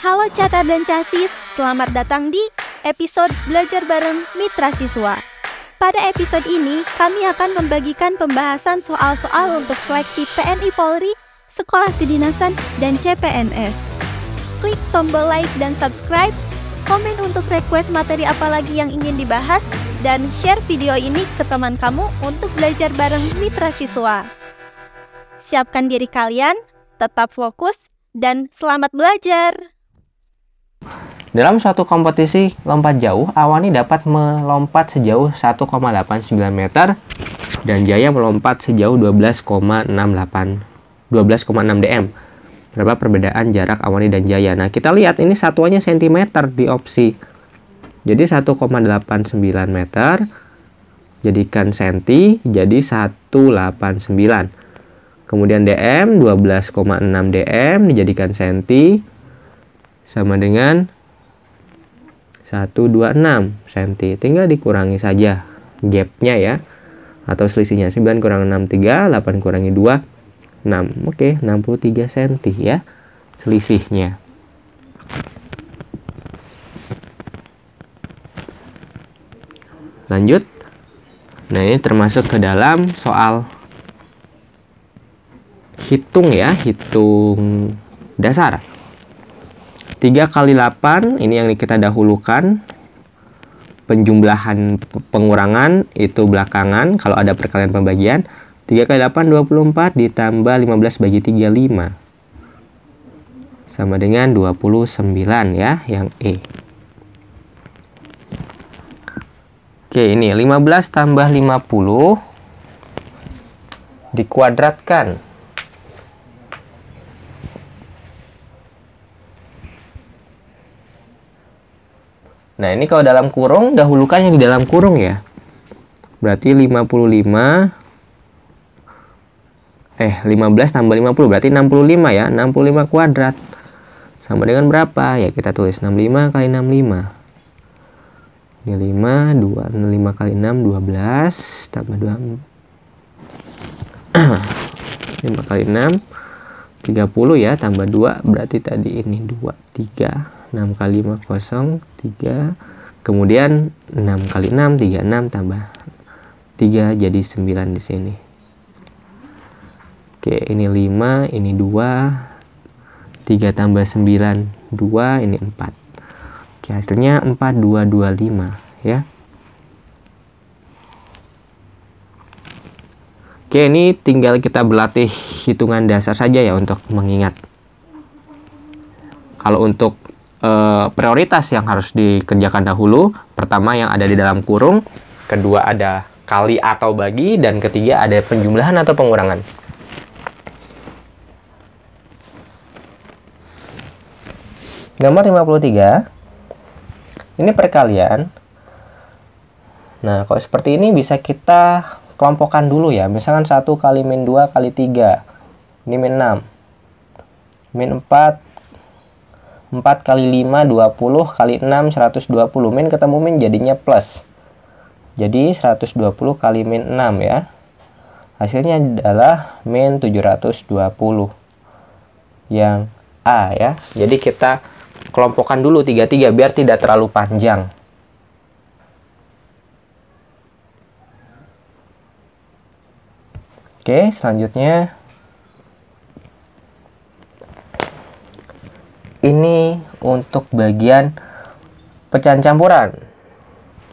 Halo Catar dan Casis, selamat datang di episode Belajar Bareng Mitra Siswa. Pada episode ini, kami akan membagikan pembahasan soal-soal untuk seleksi TNI Polri, Sekolah Kedinasan, dan CPNS. Klik tombol like dan subscribe, komen untuk request materi apa lagi yang ingin dibahas, dan share video ini ke teman kamu untuk belajar bareng Mitra Siswa. Siapkan diri kalian, tetap fokus, dan selamat belajar! Dalam suatu kompetisi lompat jauh, Awani dapat melompat sejauh 1,89 meter dan Jaya melompat sejauh 12,6 dm. Berapa perbedaan jarak Awani dan Jaya? Nah, kita lihat ini satuannya cm di opsi. Jadi 1,89 meter jadikan senti jadi 189. Kemudian dm 12,6 dm dijadikan senti sama dengan 126 cm. Tinggal dikurangi saja gapnya ya, atau selisihnya. 9 kurang 6 3, 8 kurangi 2 6. Oke, 63 cm ya selisihnya. Lanjut. Nah, ini termasuk ke dalam soal hitung ya, hitung dasar. 3 kali 8 ini yang kita dahulukan. Penjumlahan pengurangan itu belakangan kalau ada perkalian pembagian. 3 kali 8 24 ditambah 15 bagi 3 5 sama dengan 29 ya, yang E. Oke, ini 15 tambah 50 dikuadratkan. Nah, ini kalau dalam kurung, dahulukan yang di dalam kurung ya. Berarti 15 tambah 50 berarti 65 ya. 65 kuadrat. Sama dengan berapa? Ya, kita tulis 65 kali 65. Ini 5, 5 kali 6, 12. Tambah 2. 5 kali 6, 30 ya. Tambah 2, berarti tadi ini 2, 3. 6 kali 5 kosong 3, kemudian 6 kali 6 36 tambah 3 jadi 9 di sini. Oke, ini 5, ini 2, 3 tambah 9 2, ini 4. Oke, hasilnya 4225 ya. Oke, ini tinggal kita berlatih hitungan dasar saja ya untuk mengingat. Kalau untuk prioritas yang harus dikerjakan dahulu, pertama yang ada di dalam kurung, kedua ada kali atau bagi, dan ketiga ada penjumlahan atau pengurangan. Gambar 53 ini perkalian. Nah, kalau seperti ini bisa kita kelompokkan dulu ya. Misalkan 1 kali min 2 kali 3, ini min 6, min 4 4 kali 5, 20, kali 6, 120. Min ketemu min jadinya plus. Jadi 120 kali min 6 ya. Hasilnya adalah min 720. Yang A ya. Jadi kita kelompokkan dulu 33 biar tidak terlalu panjang. Oke, selanjutnya. Ini untuk bagian pecahan campuran.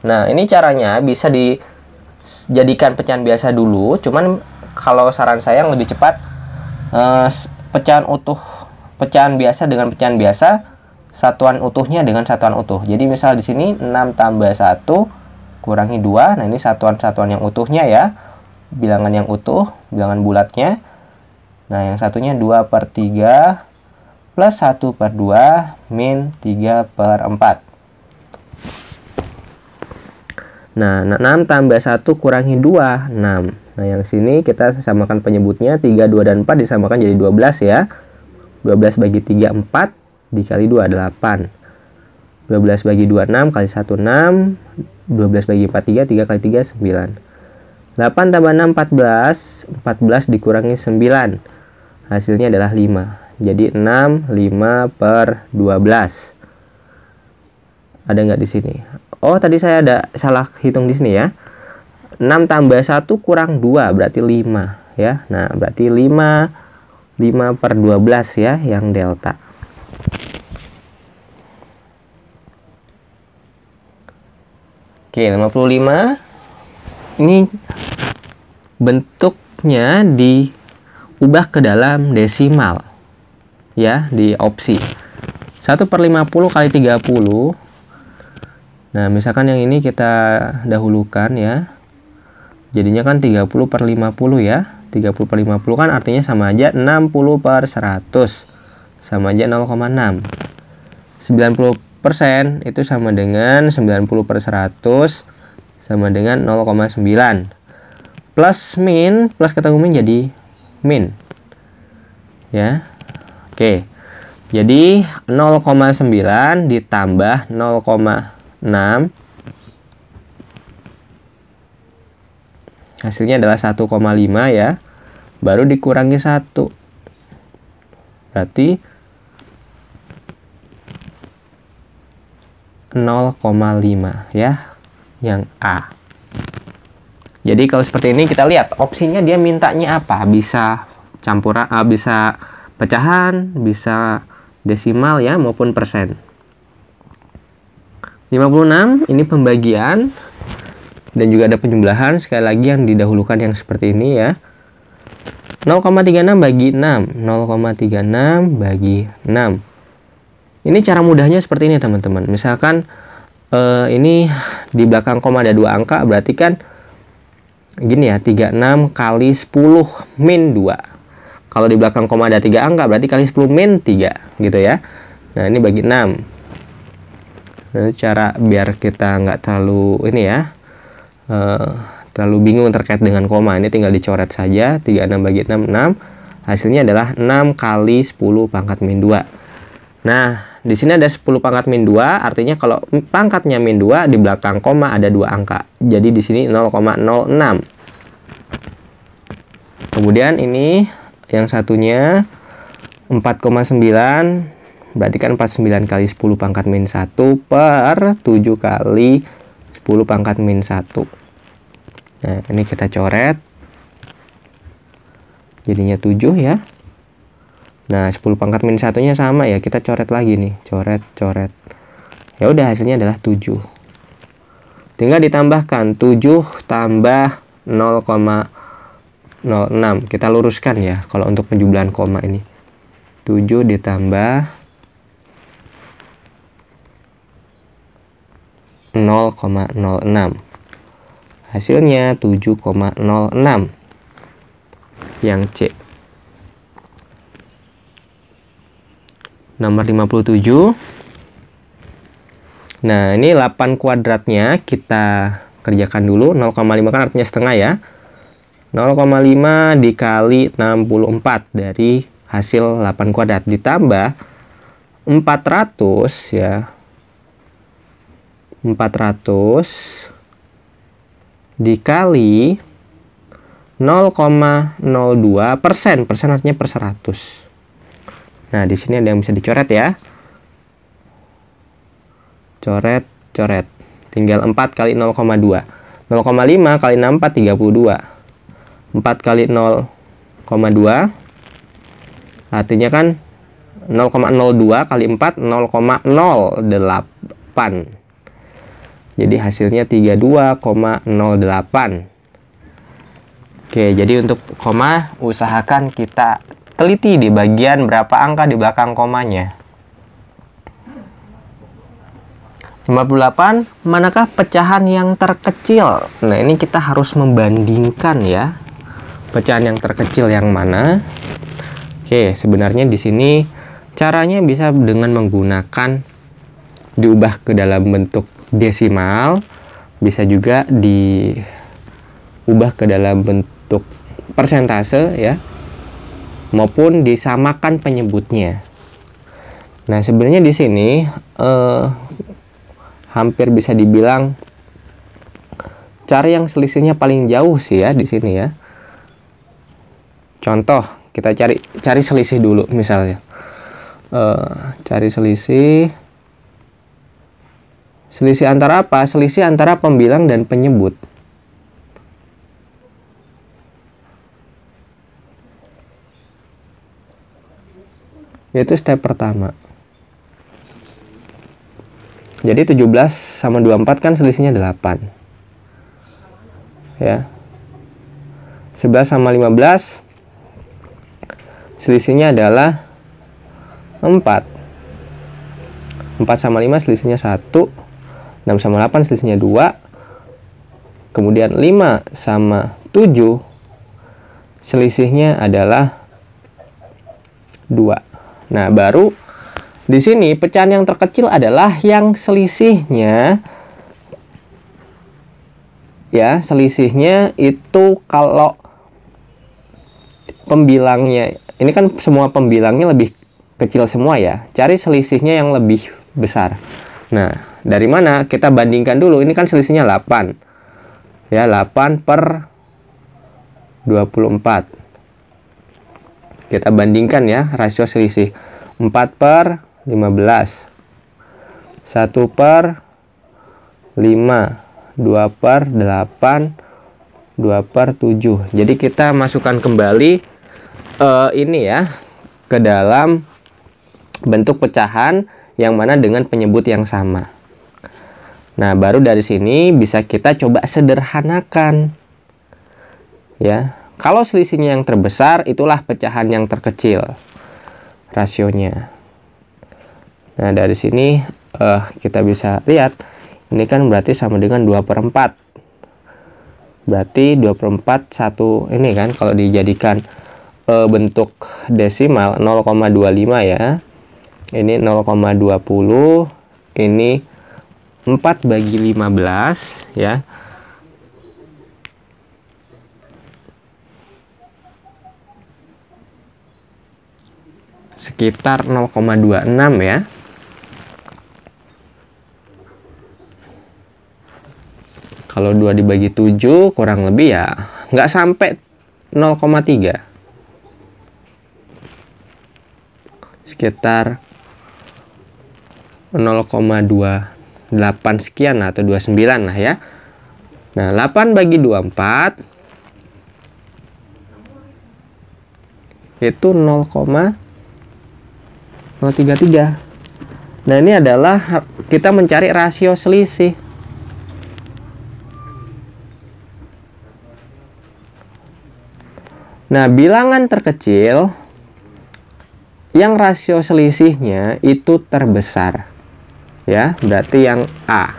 Nah, ini caranya bisa dijadikan pecahan biasa dulu. Cuman kalau saran saya yang lebih cepat, pecahan utuh, pecahan biasa dengan pecahan biasa, satuan utuhnya dengan satuan utuh. Jadi misal di sini 6 tambah 1 kurangi 2. Nah, ini satuan-satuan yang utuhnya ya. Bilangan yang utuh, bilangan bulatnya. Nah, yang satunya 2/3 plus 1/2 min 3/4. Nah, 6 tambah 1 kurangi 2, 6. Nah, yang sini kita samakan penyebutnya, 3, 2, dan 4 disamakan jadi 12 ya. 12 bagi 3, 4. Dikali 2, 8. 12 bagi 2, 6. Kali 1, 6. 12 bagi 4, 3. 3 kali 3, 9. 8 tambah 6, 14. 14 dikurangi 9. Hasilnya adalah 5. Jadi 6, 5 per 12. Ada nggak di sini? Oh, tadi saya ada salah hitung di sini ya. 6 tambah 1 kurang 2, berarti 5 ya. Nah, berarti 5 per 12 ya yang delta. Oke, 55. Ini bentuknya diubah ke dalam desimal ya, di opsi 1 per 50 kali 30. Nah, misalkan yang ini kita dahulukan ya, jadinya kan 30 per 50 ya. 30 per 50 kan artinya sama aja 60 per 100, sama aja 0,6. 90% itu sama dengan 90 per 100, sama dengan 0,9. Plus min, plus ketemu min jadi min ya. Oke, jadi 0,9 ditambah 0,6, hasilnya adalah 1,5 ya. Baru dikurangi 1. Berarti 0,5 ya, yang A. Jadi kalau seperti ini kita lihat opsinya dia mintanya apa? Bisa campuran, bisa pecahan, bisa desimal ya, maupun persen. 56 ini pembagian dan juga ada penjumlahan. Sekali lagi yang didahulukan yang seperti ini ya. 0,36 bagi 6, 0,36 bagi 6. Ini cara mudahnya seperti ini teman-teman. Misalkan ini di belakang koma ada 2 angka, berarti kan gini ya, 36 kali 10 min 2. Kalau di belakang koma ada 3 angka, berarti kali 10 min 3 gitu ya. Nah, ini bagi 6. Nah, cara biar kita nggak terlalu ini ya, terlalu bingung terkait dengan koma, ini tinggal dicoret saja. 36 bagi 6, 6. Hasilnya adalah 6 kali 10 pangkat min 2. Nah, di sini ada 10 pangkat min 2, artinya kalau pangkatnya min 2 di belakang koma ada 2 angka. Jadi di sini 0,06. Kemudian ini yang satunya 4,9, berarti kan 49 kali 10 pangkat min 1 per 7 kali 10 pangkat min 1. Nah, ini kita coret. Jadinya 7 ya. Nah, 10 pangkat min 1-nya sama ya, kita coret lagi nih, coret. Ya udah, hasilnya adalah 7. Tinggal ditambahkan 7 tambah 0,06. Kita luruskan ya kalau untuk penjumlahan koma ini. 7 ditambah 0,06. Hasilnya 7,06 yang C. Nomor 57. Nah, ini 8 kuadratnya kita kerjakan dulu. 0,5 kan artinya setengah ya. 0,5 dikali 64 dari hasil 8 kuadrat ditambah 400 ya. 400 dikali 0,02%. Persen artinya per 100. Nah, di sini ada yang bisa dicoret ya. Coret. Tinggal 4 kali 0,2. 0,5 kali 64, 32. 4 kali 0,2. Artinya kan 0,02 kali 4, 0,08. Jadi hasilnya 32,08. Oke, jadi untuk koma usahakan kita teliti di bagian berapa angka di belakang komanya. 58, manakah pecahan yang terkecil? Nah, ini kita harus membandingkan ya. Pecahan yang terkecil yang mana? Oke, sebenarnya di sini caranya bisa dengan menggunakan diubah ke dalam bentuk desimal, bisa juga diubah ke dalam bentuk persentase ya, maupun disamakan penyebutnya. Nah, sebenarnya di sini hampir bisa dibilang cara yang selisihnya paling jauh sih ya di sini ya. Contoh, kita cari selisih dulu misalnya. Cari selisih. Selisih antara apa? Selisih antara pembilang dan penyebut. Yaitu step pertama. Jadi 17 sama 24 kan selisihnya 8. Ya. 11 sama 15 selisihnya adalah 4. 4 sama 5 selisihnya 1. 6 sama 8 selisihnya 2. Kemudian 5 sama 7 selisihnya adalah 2. Nah, baru di sini pecahan yang terkecil adalah yang selisihnya, ya, selisihnya itu kalau pembilangnya, ini kan semua pembilangnya lebih kecil semua ya. Cari selisihnya yang lebih besar. Nah, dari mana? Kita bandingkan dulu. Ini kan selisihnya 8. Ya, 8 per 24. Kita bandingkan ya, rasio selisih. 4 per 15. 1 per 5. 2 per 8. 2 per 7. Jadi kita masukkan kembali ini ya, ke dalam bentuk pecahan yang mana dengan penyebut yang sama. Nah, baru dari sini bisa kita coba sederhanakan. Ya. Kalau selisihnya yang terbesar, itulah pecahan yang terkecil rasionya. Nah, dari sini kita bisa lihat, ini kan berarti sama dengan 2 per 4. Berarti 2 per 4 1 ini kan, kalau dijadikan bentuk desimal 0,25 ya. Ini 0,20, ini 4 bagi 15 ya. Sekitar 0,26 ya. Kalau 2 dibagi 7 kurang lebih ya nggak sampai 0,3. Sekitar 0,28 sekian atau 29 lah ya. Nah, 8 bagi 24 itu 0,033. Nah, ini adalah kita mencari rasio selisih. Nah, bilangan terkecil yang rasio selisihnya itu terbesar. Ya, berarti yang A.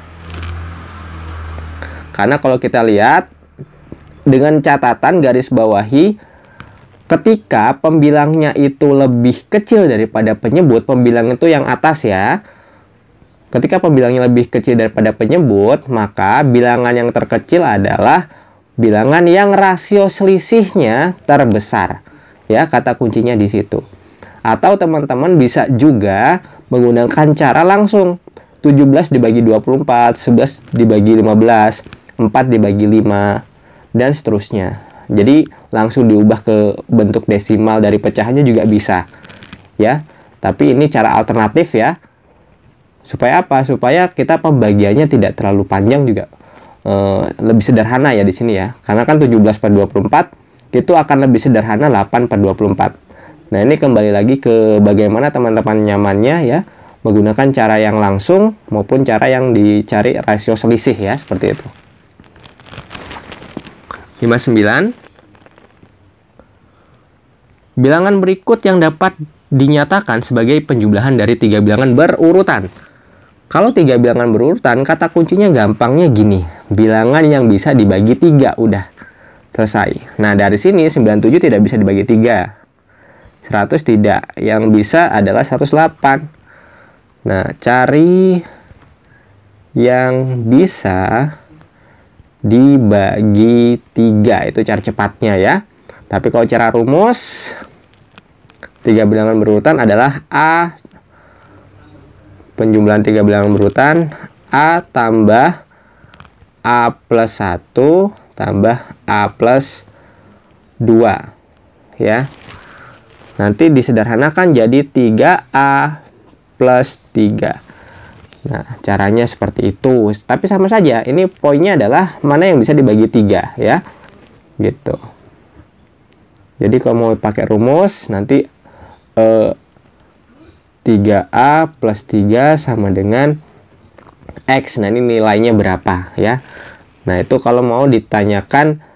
Karena kalau kita lihat dengan catatan garis bawahi, ketika pembilangnya itu lebih kecil daripada penyebut, pembilang itu yang atas ya. Ketika pembilangnya lebih kecil daripada penyebut, maka bilangan yang terkecil adalah bilangan yang rasio selisihnya terbesar. Ya, kata kuncinya di situ. Atau teman-teman bisa juga menggunakan cara langsung. 17 dibagi 24, 11 dibagi 15, 4 dibagi 5, dan seterusnya. Jadi langsung diubah ke bentuk desimal dari pecahannya juga bisa. Ya, tapi ini cara alternatif ya. Supaya apa? Supaya kita pembagiannya tidak terlalu panjang juga. Lebih sederhana ya di sini ya. Karena kan 17 per 24 itu akan lebih sederhana 8 per 24. Nah, ini kembali lagi ke bagaimana teman-teman nyamannya ya, menggunakan cara yang langsung maupun cara yang dicari rasio selisih ya, seperti itu. 59. Bilangan berikut yang dapat dinyatakan sebagai penjumlahan dari 3 bilangan berurutan. Kalau 3 bilangan berurutan, kata kuncinya gampangnya gini. Bilangan yang bisa dibagi 3, udah selesai. Nah, dari sini 97 tidak bisa dibagi 3. 100 tidak. Yang bisa adalah 108. Nah, cari yang bisa dibagi 3. Itu cara cepatnya ya. Tapi kalau cara rumus, 3 bilangan berurutan adalah A. Penjumlahan 3 bilangan berurutan, A tambah A plus 1 tambah A plus 2. Ya. Nanti disederhanakan jadi 3A plus 3. Nah, caranya seperti itu. Tapi sama saja, ini poinnya adalah mana yang bisa dibagi 3 ya. Gitu. Jadi kalau mau pakai rumus, nanti 3A plus 3 sama dengan X. Nah, ini nilainya berapa ya. Nah, itu kalau mau ditanyakan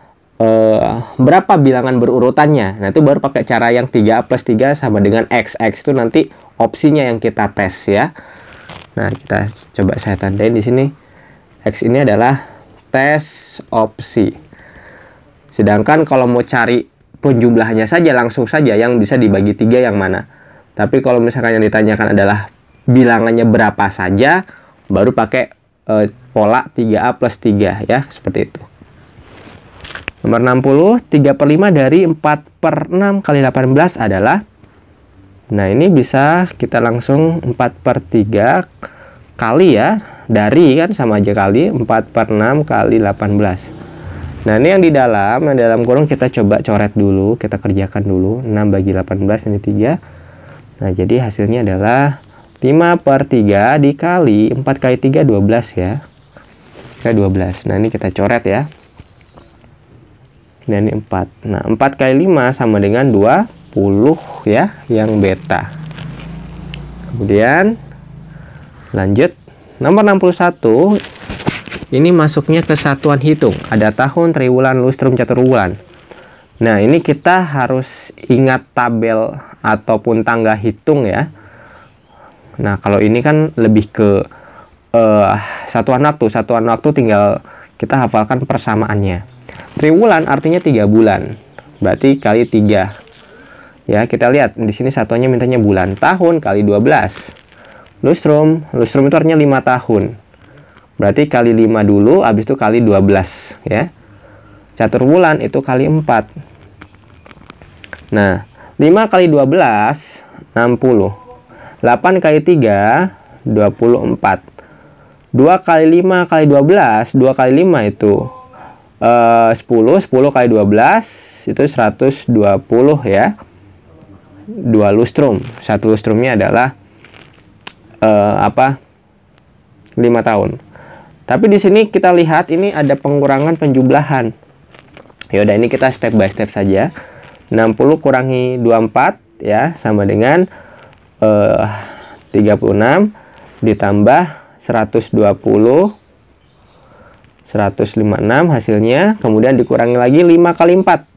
berapa bilangan berurutannya. Nah, itu baru pakai cara yang 3A plus 3 sama dengan X. X itu nanti opsinya yang kita tes ya. Nah, kita coba saya tandain di sini. X ini adalah tes opsi. Sedangkan kalau mau cari penjumlahannya saja, langsung saja yang bisa dibagi 3 yang mana. Tapi kalau misalkan yang ditanyakan adalah bilangannya berapa saja, baru pakai pola 3A plus 3 ya, seperti itu. Nomor 60, 3/5 dari 4/6 kali 18 adalah, nah ini bisa kita langsung 4/3 kali ya, dari kan sama aja kali, 4/6 kali 18. Nah ini yang di dalam kurung kita coba coret dulu, kita kerjakan dulu. 6 bagi 18 ini 3. Nah jadi hasilnya adalah 5/3 dikali 4 kali 3 12 ya. Kayak 12. Nah ini kita coret ya. Nah ini 4. Nah 4 kali 5 sama dengan 20 ya, yang beta. Kemudian lanjut nomor 61. Ini masuknya ke satuan hitung. Ada tahun, triwulan, lustrum, caturwulan. Nah ini kita harus ingat tabel ataupun tangga hitung ya. Nah kalau ini kan lebih ke satuan waktu. Satuan waktu tinggal kita hafalkan persamaannya. Triwulan artinya 3 bulan. Berarti kali 3. Ya, kita lihat di sini satuannya mintanya bulan. Tahun kali 12. Lustrum itu artinya 5 tahun. Berarti kali 5 dulu, habis itu kali 12 ya. Caturwulan itu kali 4. Nah, 5 kali 12 60. 8 kali 3 24. 2 kali 5 kali 12, 2 kali 5 itu 10 kali 12 itu 120 ya. 2 lustrum. Satu lustrumnya adalah 5 tahun. Tapi di sini kita lihat ini ada pengurangan penjumlahan. Ya udah, ini kita step by step saja. 60 kurangi 24 ya sama dengan 36 ditambah 120 156 hasilnya, kemudian dikurangi lagi 5 kali 4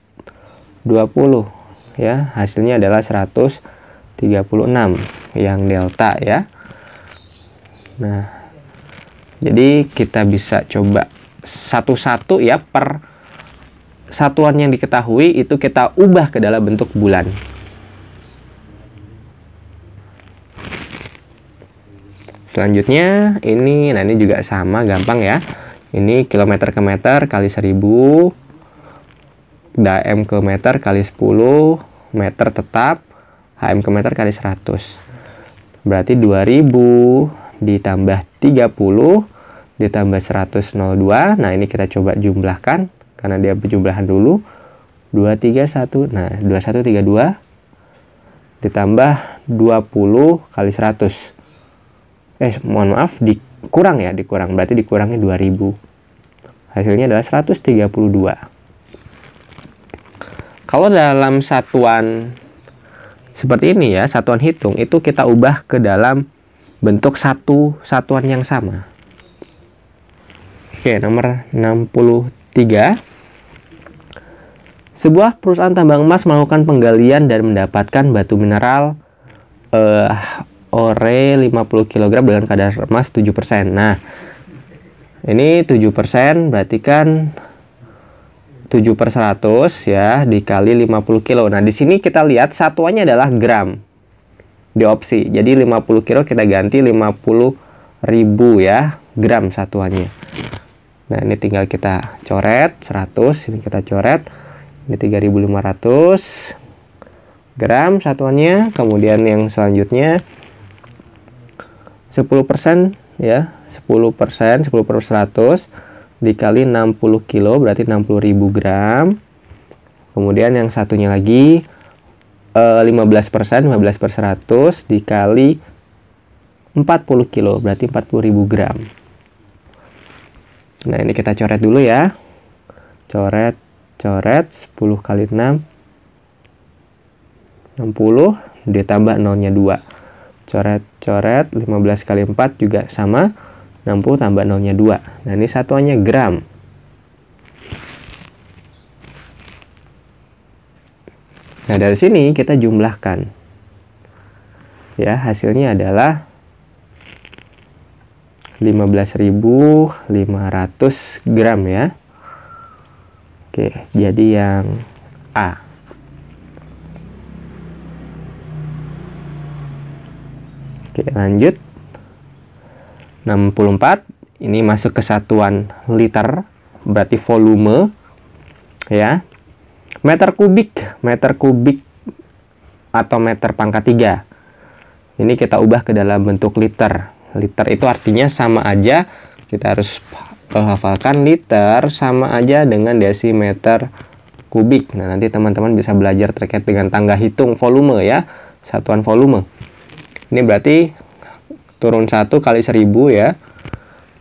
20 ya, hasilnya adalah 136 yang delta ya. Nah jadi kita bisa coba satu-satu ya, per satuan yang diketahui itu kita ubah ke dalam bentuk bulan. Selanjutnya ini, nah ini juga sama, gampang ya. Ini kilometer ke meter kali 1000, dm ke meter kali 10, meter tetap, hm ke meter kali 100. Berarti 2000 ditambah 30 ditambah 102. Nah ini kita coba jumlahkan, karena dia penjumlahan dulu. 231, nah 2132 ditambah 20 kali 100. Mohon maaf, dikurang ya, berarti dikurangi 2000. Hasilnya adalah 132. Kalau dalam satuan seperti ini ya, satuan hitung, itu kita ubah ke dalam bentuk satu satuan yang sama. Oke, nomor 63. Sebuah perusahaan tambang emas melakukan penggalian dan mendapatkan batu mineral ore 50 kg dengan kadar emas 7%. Nah, ini 7% berarti kan 7/100 ya, dikali 50 kilo. Nah, di sini kita lihat satuannya adalah gram di opsi. Jadi 50 kilo kita ganti 50.000 ya, gram satuannya. Nah, ini tinggal kita coret 100, ini kita coret. Ini 3.500 gram satuannya. Kemudian yang selanjutnya 10% ya, 10% 10/100 dikali 60 kilo berarti 60.000 gram. Kemudian yang satunya lagi 15%, 15 per 100 dikali 40 kilo, berarti 40.000 gram. Nah, ini kita coret dulu ya. Coret, 10 kali 6, 60, ditambah nolnya 2. Coret, 15 kali 4 juga sama, 60 tambah nolnya 2. Nah, ini satuannya gram. Nah, dari sini kita jumlahkan. Ya, hasilnya adalah 15.500 gram ya. Oke, jadi yang A. Oke, lanjut. 64. Ini masuk ke satuan liter, berarti volume ya. Meter kubik atau meter pangkat 3. Ini kita ubah ke dalam bentuk liter. Liter itu artinya sama aja, kita harus hafalkan liter sama aja dengan desimeter kubik. Nah, nanti teman-teman bisa belajar terkait dengan tangga hitung volume ya, satuan volume. Ini berarti turun 1 kali 1000 ya.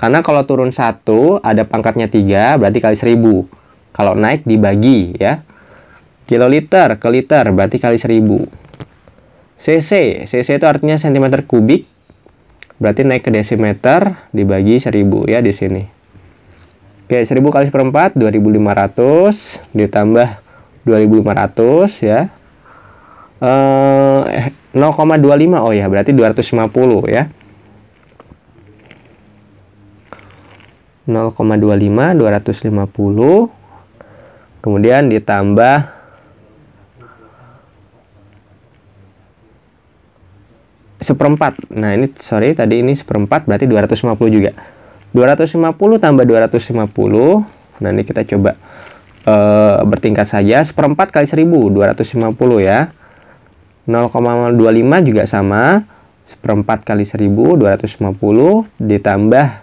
Karena kalau turun 1 ada pangkatnya 3, berarti kali 1000. Kalau naik dibagi ya. Kiloliter ke liter berarti kali 1000. cc itu artinya cm kubik. Berarti naik ke desimeter dibagi 1000 ya di sini. Oke, 1000 kali 1/4 2500 ditambah 2500 ya. 0,25 oh ya, berarti 250 ya. 0,25 250. Kemudian ditambah 1/4. Nah, ini sorry tadi ini 1/4 berarti 250 juga. 250 tambah 250. Nah, ini kita coba bertingkat saja. 1/4 kali 1000 250 ya. 0,25 juga sama. 1/4 kali 1000 250 ditambah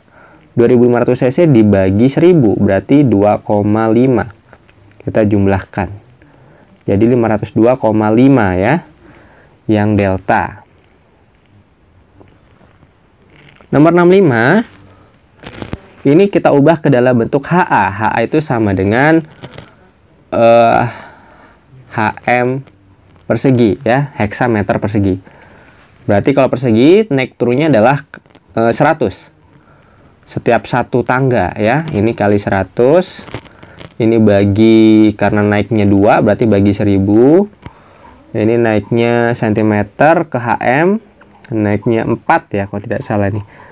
2500 cc dibagi 1000 berarti 2,5. Kita jumlahkan. Jadi 502,5 ya. Yang delta. Nomor 65, ini kita ubah ke dalam bentuk HA. HA itu sama dengan HM persegi ya, heksameter persegi. Berarti kalau persegi, naik turunnya adalah 100. Setiap satu tangga ya, ini kali 100. Ini bagi, karena naiknya 2, berarti bagi 1000. Ini naiknya cm ke HM, naiknya 4 ya, kalau tidak salah nih.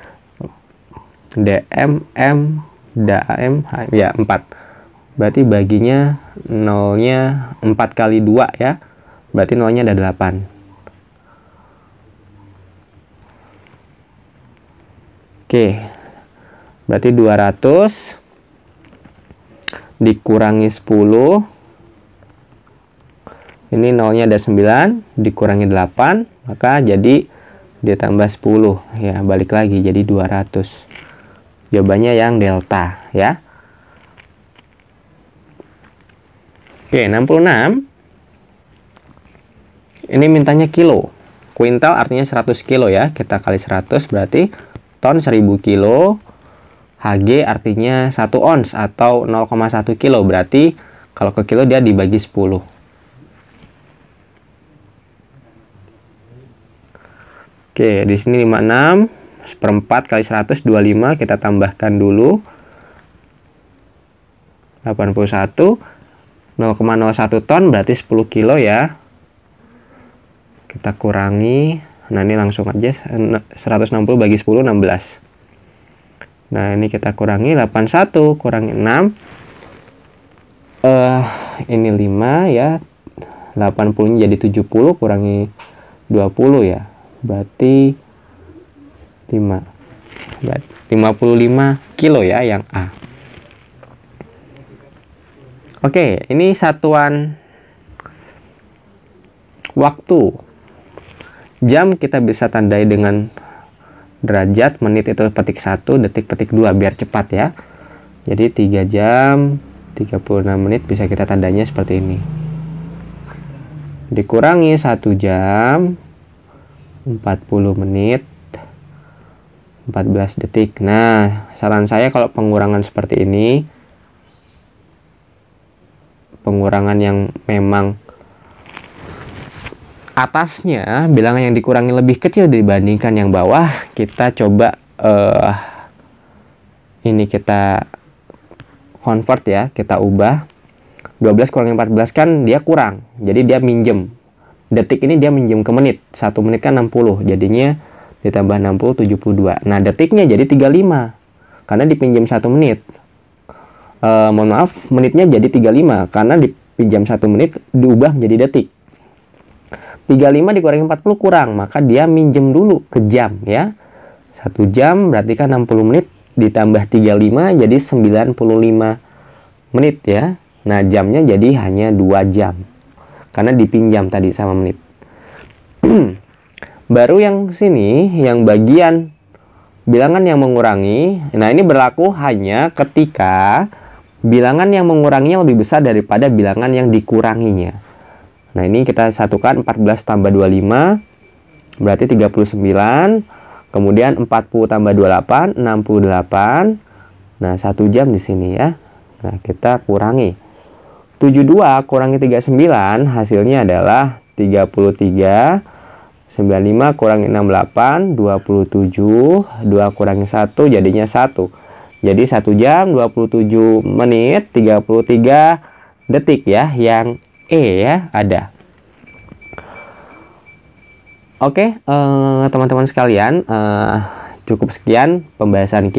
DM, M, DAM, ya 4. Berarti baginya nolnya 4 kali 2 ya. Berarti nolnya ada 8. Oke. Berarti 200 dikurangi 10. Ini nolnya ada 9, dikurangi 8, maka jadi ditambah 10 ya, balik lagi jadi 200. Jawabannya yang delta ya. Oke, 66. Ini mintanya kilo. Kuintal artinya 100 kilo ya. Kita kali 100 berarti ton 1000 kilo. Hg artinya 1 ons atau 0,1 kilo. Berarti kalau ke kilo dia dibagi 10. Oke, di sini 56. 1/4 kali 100 25, kita tambahkan dulu 81. 0,01 ton berarti 10 kilo ya. Kita kurangi. Nah, ini langsung aja 160 bagi 10 16. Nah, ini kita kurangi 81 kurangi 6. Ini 5 ya. 80 jadi 70 kurangi 20 ya. Berarti 55 kilo ya yang A. Oke, ini satuan waktu. Jam kita bisa tandai dengan derajat, menit itu petik 1, detik petik 2 biar cepat ya. Jadi 3 jam 36 menit bisa kita tandanya seperti ini. dikurangi 1 jam 40 menit 14 detik. Nah, saran saya kalau pengurangan seperti ini, pengurangan yang memang atasnya bilangan yang dikurangi lebih kecil dibandingkan yang bawah, kita coba ini kita convert ya, kita ubah. 12 kurangi 14 kan dia kurang, jadi dia minjem. Detik ini dia minjem ke menit. 1 menit kan 60, jadinya ditambah 60 72. Nah, detiknya jadi 35 karena dipinjam 1 menit. Mohon maaf, menitnya jadi 35 karena dipinjam 1 menit diubah menjadi detik. 35 dikurangi 40 kurang, maka dia minjem dulu ke jam ya. 1 jam berarti kan 60 menit ditambah 35 jadi 95 menit ya. Nah, jamnya jadi hanya 2 jam karena dipinjam tadi sama menit. Baru yang sini, yang bagian bilangan yang mengurangi. Nah, ini berlaku hanya ketika bilangan yang menguranginya lebih besar daripada bilangan yang dikuranginya. Nah, ini kita satukan 14 tambah 25 berarti 39. Kemudian 40 tambah 28 68. Nah, 1 jam di sini ya. Nah, kita kurangi 72 kurangi 39 hasilnya adalah 33. 95 kurangi 68 27. 2 kurangi 1 jadinya 1. Jadi 1 jam 27 menit 33 detik ya, yang E ya ada. Oke, teman-teman sekalian, cukup sekian pembahasan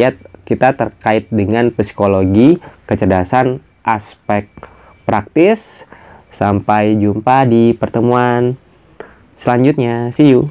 kita terkait dengan psikologi kecerdasan aspek praktis. Sampai jumpa di pertemuan selanjutnya. See you.